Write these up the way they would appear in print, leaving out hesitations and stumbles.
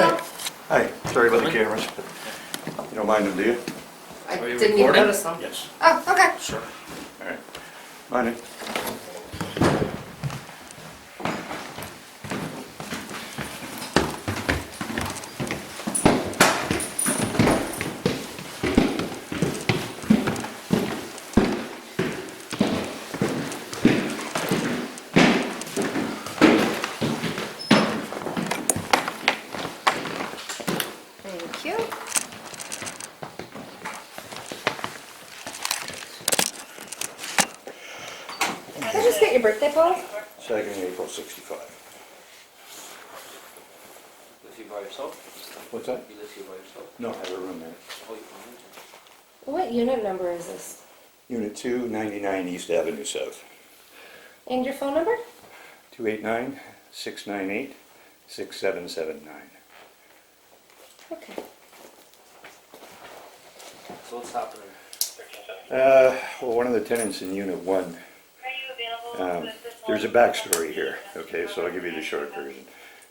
Hello. Hi, sorry about the cameras, but you don't mind them, do you? I Are you didn't even recording? notice them. Yes. Oh, okay. Sure. All right. Mind it. Thank you. Can I just get your birthday, Paul? 2nd April '65. Live here by yourself? What's that? You live here by yourself? No, I have a roommate. Oh, you can live What unit number is this? Unit 299 East Avenue South. And your phone number? 289-698-6779. Okay. So what's happening? Well, one of the tenants in Unit 1, there's a backstory here, okay, so I'll give you the short version.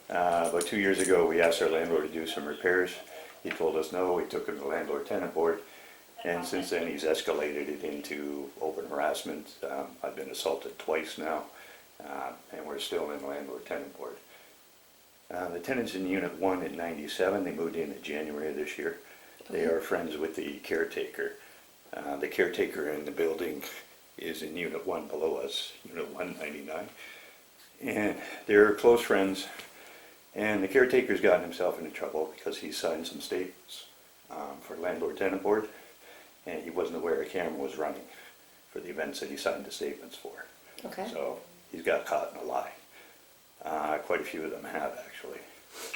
About 2 years ago, we asked our landlord to do some repairs. He told us no, we took him to the landlord-tenant board, and since then he's escalated it into open harassment. I've been assaulted twice now, and we're still in the landlord-tenant board. The tenants in Unit 1 in '97, they moved in January of this year. They are friends with the caretaker. The caretaker in the building is in Unit 1 below us, Unit 199. And they're close friends, and the caretaker's gotten himself into trouble because he signed some statements for landlord-tenant board, and he wasn't aware a camera was running for the events that he signed the statements for. Okay. So he's got caught in a lie. Quite a few of them have, actually.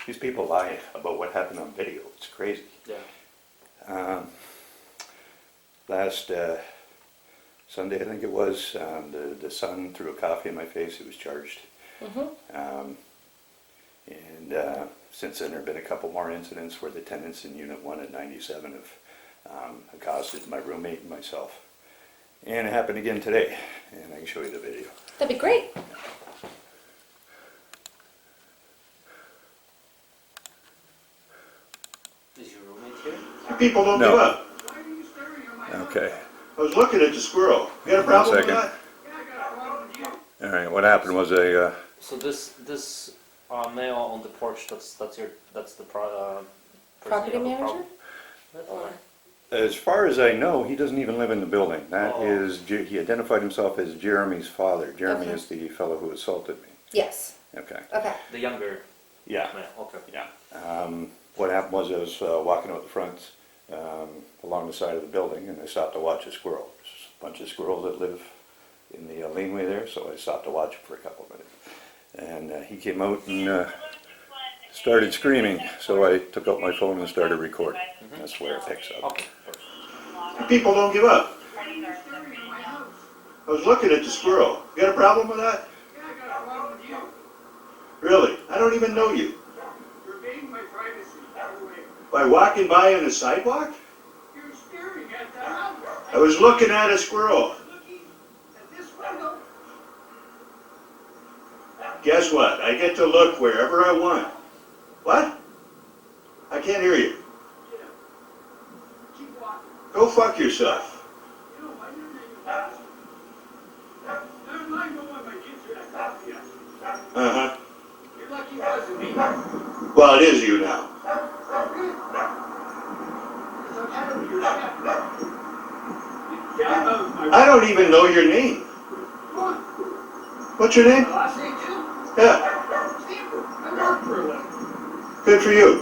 These people lie about what happened on video. It's crazy. Yeah. Last Sunday, I think it was, the son threw a coffee in my face. He was charged. Mm-hmm. Since then, there have been a couple more incidents where the tenants in Unit 1 at 97 have accosted my roommate and myself. And it happened again today, and I can show you the video. That'd be great. Is your roommate here? People don't No. give up. Okay. I was looking at the squirrel. You got a problem with second. that? All right. What happened was So this male on the porch, that's the person Property you have a manager? problem with? Or as far as I know, he doesn't even live in the building. That Oh. is, he identified himself as Jeremy's father. Jeremy Okay. is the fellow who assaulted me. yes. Okay. Okay. The younger Yeah. male. Okay. Yeah. What happened was I was walking out the front along the side of the building, and I stopped to watch a squirrel. There's a bunch of squirrels that live in the laneway there, so I stopped to watch him for a couple of minutes. And he came out and started screaming, so I took out my phone and started recording. That's where it picks up. Okay. Perfect. People don't give up. I was looking at the squirrel. You got a problem with that? Yeah, I got a problem with you. Really? I don't even know you. You're invading my privacy. By the way, By walking by on the sidewalk? you're staring at the house. I was looking at a squirrel. Looking at this window. Guess what? I get to look wherever I want. What? I can't hear you. Yeah. Keep walking. Go fuck yourself. You know, my new name is Madison. Never mind the one my kids are at coffee at. Uh-huh. You're lucky it wasn't me. Well, it is you now. Because I'm head of your step. Yeah, I don't even know your name. What? What's your name? My last name too? Yeah, Stanford. I work for a living. good for you.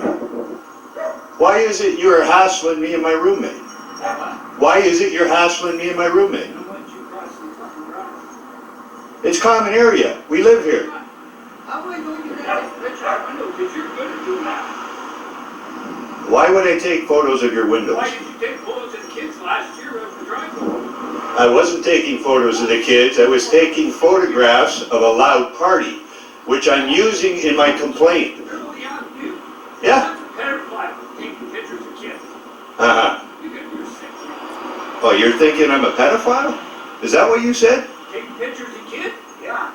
Why is it you're hassling me and my roommate? What? Why is it you're hassling me and my roommate? I don't want you crossing the fucking ground. It's common area. We live here. How do I know you got that picture out window? Because you're good at doing that. Why would I take photos of your windows? Why did you take photos of the kids last year of the driveway? I wasn't taking photos of the kids. I was taking photographs of a loud party, which I'm using in my complaint. Really, yeah, you. Yeah? That's a pedophile taking pictures of kids. Uh-huh. You're sick. Oh, you're thinking I'm a pedophile? Is that what you said? Taking pictures of kids? Yeah.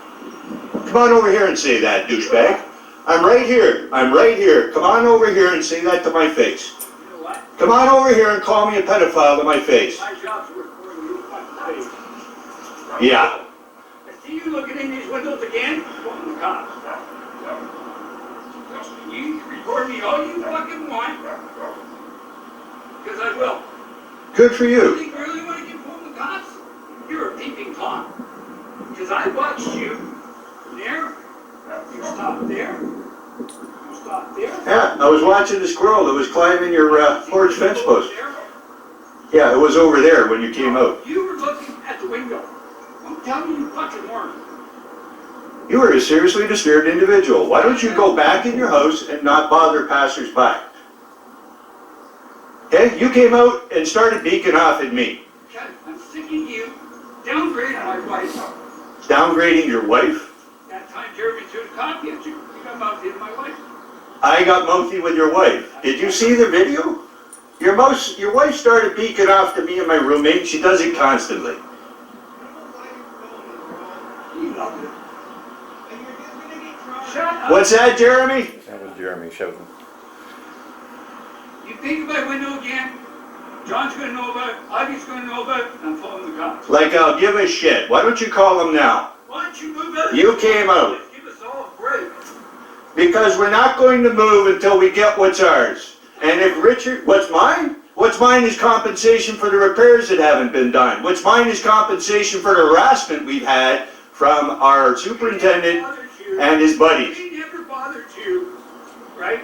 Come on over here and say that, douchebag. I'm right here. I'm right here. Come on over here and say that to my face. You know what? Come on over here and call me a pedophile to my face. My job's recording you fucking face. Yeah. I see you looking in these windows again, phone the cops. You can record me all you fucking want. Because I will. Good for You you. think you really want to get phone the cops? You're a peeping Tom. Because I watched you from there. You stopped there. You stopped there. Yeah, I was watching the squirrel that was climbing your porch fence post. There. Yeah, it was over there when you came out. You were looking at the window. Don't tell me you fucking weren't. You are a seriously disturbed individual. Why don't you go back in your house and not bother passersby? Okay, you came out and started beaking off at me. Okay, I'm sick of you downgrading my wife. Downgrading your wife? That time Jeremy threw the coffee at you. You got mouthy at my wife. I got mouthy with your wife. Did you see the video? Your wife started beaking off to me and my roommate. She does it constantly. You love it. Shut up. What's that, Jeremy? That was Jeremy shouting. You think of my window again, John's gonna know about it, Ivy's gonna know about it, and I'm following the cops. Like I'll give a shit. Why don't you call them now? Why don't you move out? You came out. Give us all a break. Because we're not going to move until we get what's ours. And if Richard, what's mine? What's mine is compensation for the repairs that haven't been done. What's mine is compensation for the harassment we've had from our superintendent and his buddies. We never bothered you, right?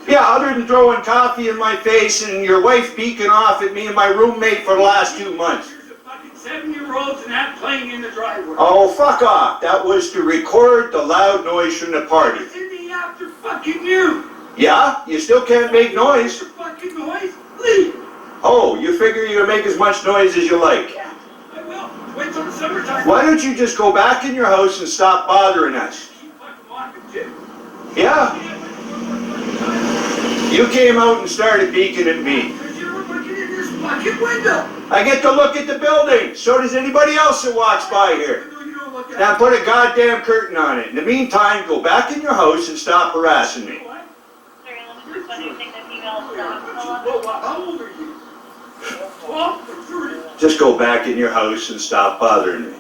Yeah, other than throwing coffee in my face and your wife beaking off at me and my roommate for the last 2 months. There's a fucking 7-year-olds and that playing in the driveway. Oh, fuck off. That was to record the loud noise from the party. It's in the after fucking noon. Yeah? You still can't make noise? After fucking noise? Leave. Oh, you figure you can make as much noise as you like. Yeah, I will. Wait till the summertime. Why don't you just go back in your house and stop bothering us? Keep fucking walking too. Yeah? You came out and started beaking at me. Because you were looking in this fucking window. I get to look at the building. So does anybody else that walks by here. Window you don't look at. Now put a goddamn curtain on it. In the meantime, go back in your house and stop harassing me. What? Well, Well, how old are you? 12 or 30? Just go back in your house and stop bothering me.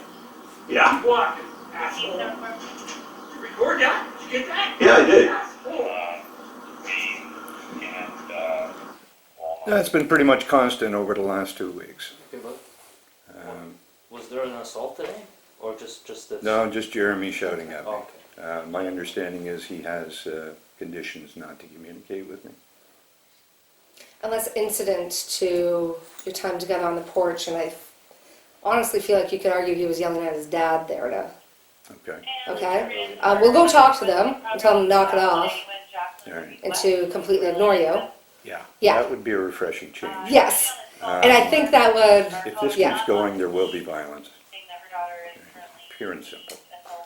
Yeah? Keep walking, asshole. Did you record that? Did you get that? Yeah, I did. Asshole. That's been pretty much constant over the last 2 weeks. Okay, but Um, was there an assault today, or just this? No, just Jeremy shouting at me. Oh, okay. My understanding is he has conditions not to communicate with me. Unless incident to your time together on the porch, and I honestly feel like you could argue he was yelling at his dad there to, Okay, okay? We'll go talk to them and tell them to knock it off all right. and to completely ignore you. Yeah. Yeah. That would be a refreshing change. Yes, and I think that would, If this yeah. keeps going, there will be violence. Pure and simple.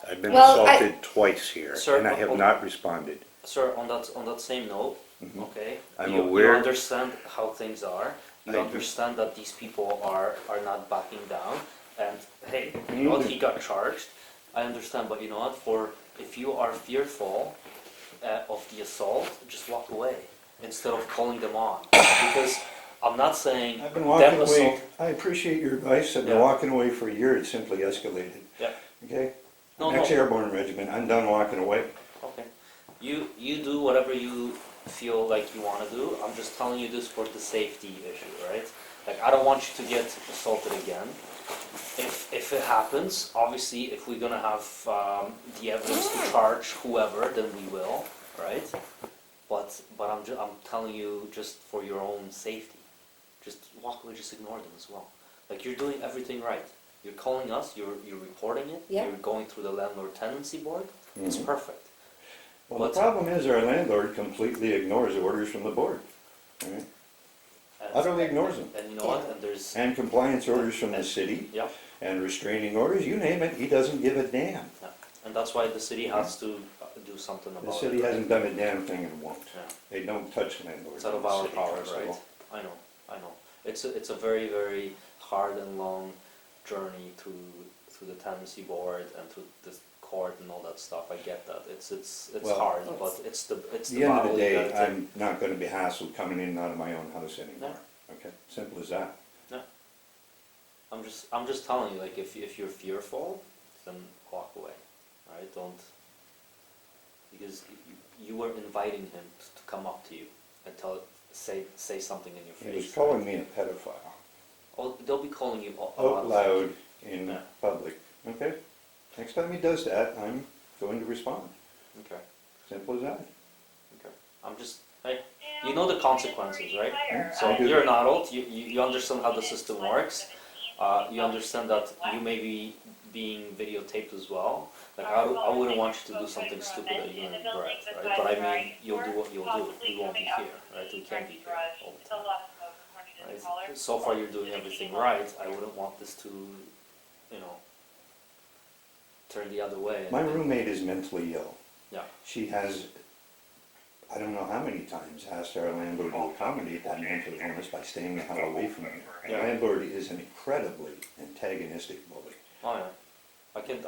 I've been Well, assaulted twice here, Sir, and I have not responded. Sir, on that same note, okay, I'm you aware- understand how things are. I You do. understand that these people are not backing down, and hey, you know what, he got charged. I understand, but you know what? If you are fearful of the assault, just walk away instead of calling them on. Because I'm not saying I've been them walking away, assault. I appreciate your advice, I've been Yeah. walking away for a year, it simply escalated. Yeah. Okay? No, Next no. Airborne Regiment, I'm done walking away. Okay. You do whatever you feel like you want to do. I'm just telling you this for the safety issue, right? Like, I don't want you to get assaulted again. If it happens, obviously, if we're gonna have the evidence to charge whoever, then we will, right? But I'm telling you just for your own safety. Just walk away, just ignore them as well. Like, you're doing everything right. You're calling us, you're reporting it, Yeah. you're going through the landlord tenancy board. It's Mhm. perfect. Well, the But- problem is our landlord completely ignores orders from the board. all right? And- Utterly ignores them. And you know what? And there's And compliance orders from the city, yeah, and restraining orders, you name it, he doesn't give a damn. and that's why the city has to do something about it. The city hasn't done a damn thing and won't. Yeah. They don't touch landlords. It's out in of the our city, power, first of right? all. I know. It's a very, very hard and long journey through the tenancy board and through this court and all that stuff, I get that, it's Well, hard, but it's the At the end of battle the you day, gotta take. I'm not gonna be hassled coming in and out of my own house anymore, okay? Simple as that. I'm just telling you, like, if you're fearful, then walk away, right? Don't, because you were inviting him to come up to you and say something in your He was face. calling me a pedophile, Oh, they'll be calling you a lot out of loud things. in Yeah. public, okay? Next time he does that, I'm going to respond, Okay, simple as that. okay. I'm just, hey, you know the consequences, right? So I do. you're an adult, you understand how the system works. You understand that you may be being videotaped as well. Like, I wouldn't want you to do something stupid that you're gonna regret, right? But I mean, you'll do what you'll do. We won't be here, right? We can't be here all the time. Right? So far, you're doing everything right. I wouldn't want this to, you know, turn the other way. My roommate is mentally ill. Yeah. She has, I don't know how many times, asked our landlord to accommodate that mental illness by staying the hell away from her. The Yeah. landlord is an incredibly antagonistic bully. Oh yeah,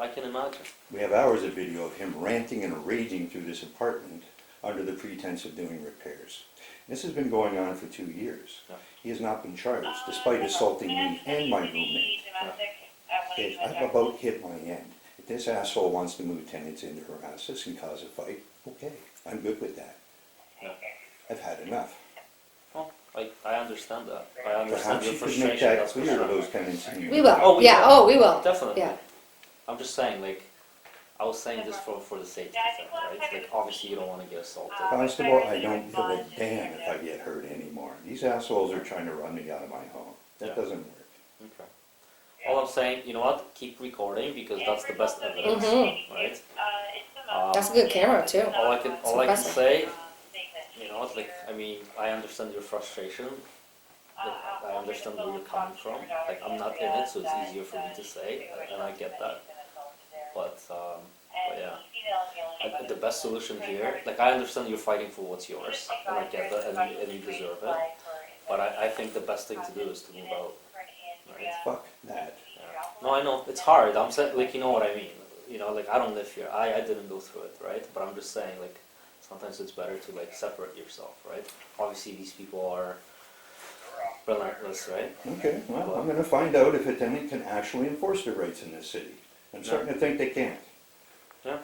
I can imagine. We have hours of video of him ranting and raging through this apartment under the pretense of doing repairs. This has been going on for 2 years. Yeah. He has not been charged, despite assaulting me and my roommate. Okay, I've about hit my end. If this asshole wants to move tenants in to harass us and cause a fight, okay, I'm good with that. Yeah. I've had enough. Well, I understand that. I understand Perhaps your you could make frustration. that That's for clear to sure. those tenants. in We your- will. Oh, we Yeah, will. oh, we will. Definitely. Yeah. I'm just saying, like, I was saying this for the safety thing, right? Like, obviously you don't want to get assaulted. Constable, I don't give a damn if I get hurt anymore. These assholes are trying to run me out of my home. Yeah. That doesn't work. Okay. All I'm saying, you know what? Keep recording because that's the best evidence, Mhm. right? That's a good camera too. All I can impressive. say, you know, like, I mean, I understand your frustration. Like, I understand where you're coming from. Like, I'm not in it, so it's easier for me to say, and I get that. But yeah, the best solution here, like, I understand you're fighting for what's yours, and I get that, and you deserve it. But I think the best thing to do is to move out, right? Fuck that. Yeah. No, I know, it's hard, I'm saying, like, you know what I mean. You know, like, I don't live here, I didn't go through it, right? But I'm just saying, like, sometimes it's better to, like, separate yourself, right? Obviously, these people are relentless, right? Okay, well, I'm gonna find out if a tenant can actually enforce their rights in this city. I'm starting to think they can't. Yeah.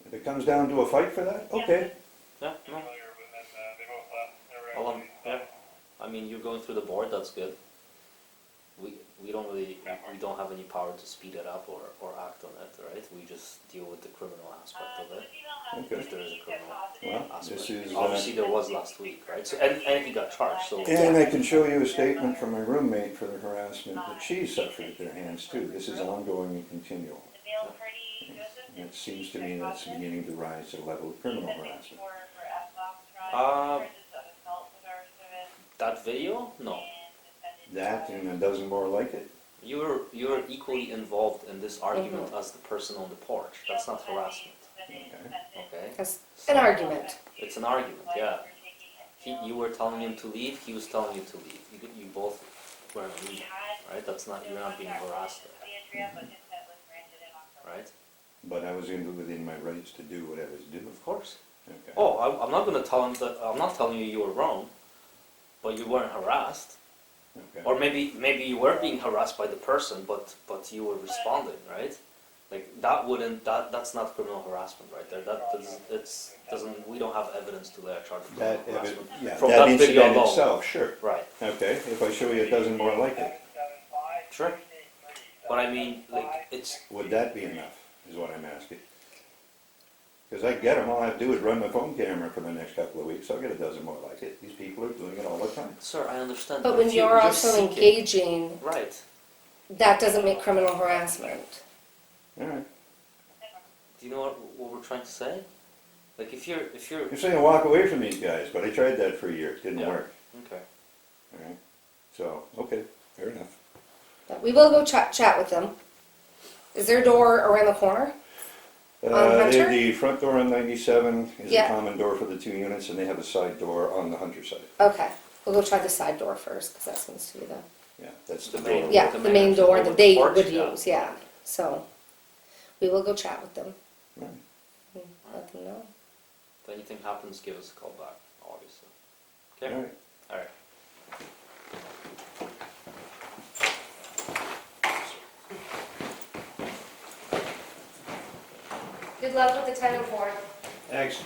If it comes down to a fight for that, okay. Yeah, no. Well, yeah, I mean, you're going through the board, that's good. We don't really, we don't have any power to speed it up or act on it, right? We just deal with the criminal aspect of it, Okay. if there is a criminal Well, aspect. this is, Obviously, there was last week, right? So, and he got charged, so. and I can show you a statement from my roommate for the harassment that she suffered at their hands too. This is ongoing and continual. And it seems to me that's beginning to rise to the level of criminal harassment. That video? No. That and a dozen more like it. You're equally involved in this argument as the person on the porch. That's not harassment, Okay. okay? That's an argument. It's an argument, yeah. You were telling him to leave, he was telling you to leave. You both were in a meeting, right? That's not, you're not being harassed there, right? But I was within my rights to do what I was doing. Of course. Okay. Oh, I'm not gonna tell him that, I'm not telling you were wrong, but you weren't harassed. Okay. Or maybe you were being harassed by the person, but you were responding, right? Like, that's not criminal harassment right there. Doesn't, we don't have evidence to lay a charge of criminal That, harassment. yeah, From that that video incident alone. itself, sure. Right, Okay, if I show you a dozen more like it, sure. But I mean, like, it's, would that be enough, is what I'm asking? Because I get them, all I have to do is run my phone camera for the next couple of weeks, I'll get a dozen more like it. These people are doing it all the time. sir, I understand. But when if you're also seeking- engaging, Right, that doesn't make criminal harassment. All right. do you know what we're trying to say? Like, if you're, You're saying walk away from these guys, but I tried that for a year, it didn't Yeah. work. okay, All right. So, okay, fair enough. But we will go chat with them. Is their door around the corner? Hunter? The front door on 97 is a Yeah. common door for the two units, and they have a side door on the Hunter side. Okay, we'll go try the side door first, because that seems to be the, Yeah, that's The the main- door. yeah, the the main main door door that with they the porch, would yeah. use, yeah. So, we will go chat with them. Right. And let them know. If anything happens, give us a call back, obviously. Okay? All right. Alright. Good luck with the tenant board. Thanks.